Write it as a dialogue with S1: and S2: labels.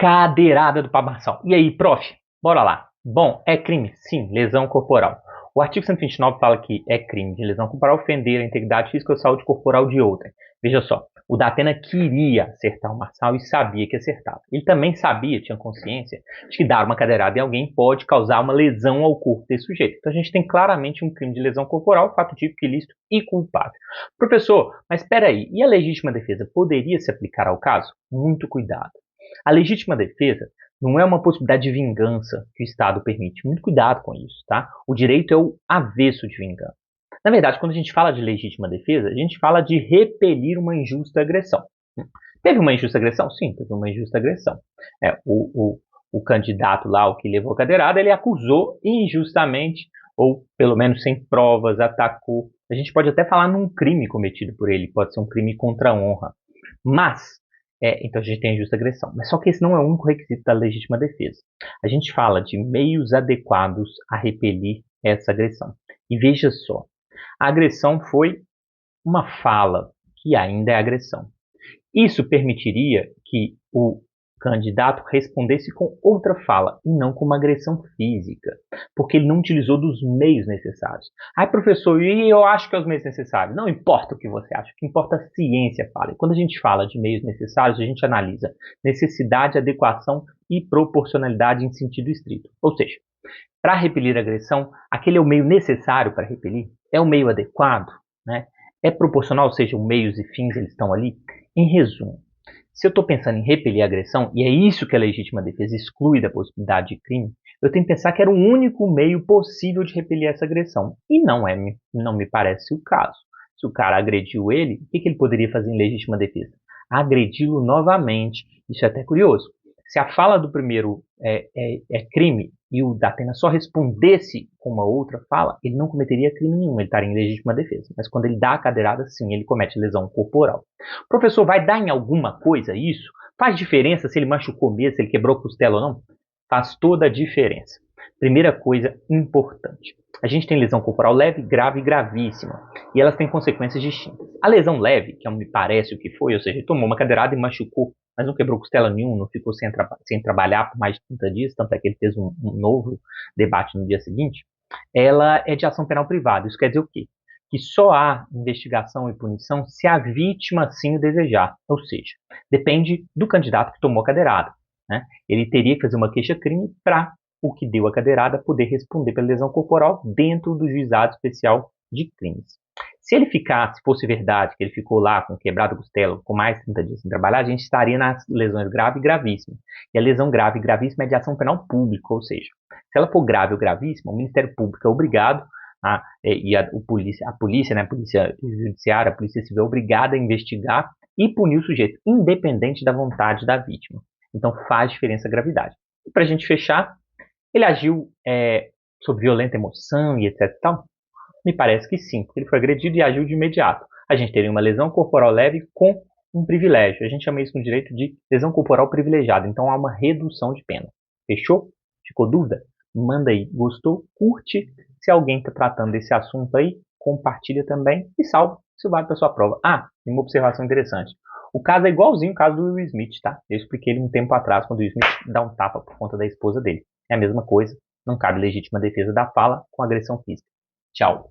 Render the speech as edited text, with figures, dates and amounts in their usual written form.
S1: Cadeirada do Pablo Marçal. E aí, prof? Bora lá. Bom, é crime? Sim, lesão corporal. O artigo 129 fala que é crime de lesão corporal ofender a integridade física ou saúde corporal de outrem. Veja só, o Datena queria acertar o Marçal e sabia que acertava. Ele também sabia, tinha consciência, de que dar uma cadeirada em alguém pode causar uma lesão ao corpo desse sujeito. Então a gente tem claramente um crime de lesão corporal, fato típico, ilícito e culpável. Professor, mas espera aí, e a legítima defesa poderia se aplicar ao caso? Muito cuidado. A legítima defesa não é uma possibilidade de vingança que o Estado permite. Muito cuidado com isso, tá? O direito é o avesso de vingança. Na verdade, quando a gente fala de legítima defesa, a gente fala de repelir uma injusta agressão. Teve uma injusta agressão? Sim, teve uma injusta agressão. O candidato lá, o que levou a cadeirada, ele acusou injustamente, ou pelo menos sem provas, atacou. A gente pode até falar num crime cometido por ele, pode ser um crime contra a honra. Mas então a gente tem a injusta agressão. Mas só que esse não é o único requisito da legítima defesa. A gente fala de meios adequados a repelir essa agressão. E veja só, a agressão foi uma fala, que ainda é agressão. Isso permitiria que o candidato respondesse com outra fala e não com uma agressão física, porque ele não utilizou dos meios necessários. Ai, professor, e eu acho que é os meios necessários. Não importa o que você acha, o que importa é a ciência fala. E quando a gente fala de meios necessários, a gente analisa necessidade, adequação e proporcionalidade em sentido estrito. Ou seja, para repelir a agressão, aquele é o meio necessário para repelir? É o meio adequado? Né? É proporcional, ou seja, os meios e fins eles estão ali? Em resumo, se eu estou pensando em repelir a agressão, e é isso que a legítima defesa exclui da possibilidade de crime, eu tenho que pensar que era o único meio possível de repelir essa agressão. E não me parece o caso. Se o cara agrediu ele, o que ele poderia fazer em legítima defesa? Agredi-lo novamente. Isso é até curioso. Se a fala do primeiro é crime e o Datena só respondesse com uma outra fala, ele não cometeria crime nenhum, ele estaria em legítima defesa. Mas quando ele dá a cadeirada, sim, ele comete lesão corporal. Professor, vai dar em alguma coisa isso? Faz diferença se ele machucou mesmo, se ele quebrou a costela ou não? Faz toda a diferença. Primeira coisa importante. A gente tem lesão corporal leve, grave e gravíssima. E elas têm consequências distintas. A lesão leve, que me parece o que foi, ou seja, ele tomou uma cadeirada e machucou, mas não quebrou costela nenhuma, não ficou sem trabalhar por mais de 30 dias, tanto é que ele fez um novo debate no dia seguinte, ela é de ação penal privada. Isso quer dizer o quê? Que só há investigação e punição se a vítima assim o desejar. Ou seja, depende do candidato que tomou a cadeirada. Né? Ele teria que fazer uma queixa-crime para o que deu a cadeirada poder responder pela lesão corporal dentro do juizado especial de crimes. Se ele se fosse verdade, que ele ficou lá com quebrado costela, com mais de 30 dias sem trabalhar, a gente estaria nas lesões grave e gravíssima. E a lesão grave e gravíssima é de ação penal pública, ou seja, se ela for grave ou gravíssima, o Ministério Público é obrigado a polícia, né, a polícia judiciária, a polícia civil é obrigada a investigar e punir o sujeito, independente da vontade da vítima. Então faz diferença a gravidade. E para a gente fechar, ele agiu sob violenta emoção e etc. Tal? Me parece que sim, porque ele foi agredido e agiu de imediato. A gente teria uma lesão corporal leve com um privilégio. A gente chama isso no direito de lesão corporal privilegiada. Então há uma redução de pena. Fechou? Ficou dúvida? Manda aí. Gostou? Curte. Se alguém está tratando desse assunto aí, compartilha também e salva. Isso vale para sua prova. Ah, tem uma observação interessante. O caso é igualzinho o caso do Will Smith, tá? Eu expliquei ele um tempo atrás, quando o Will Smith dá um tapa por conta da esposa dele. É a mesma coisa. Não cabe legítima defesa da fala com agressão física. Tchau.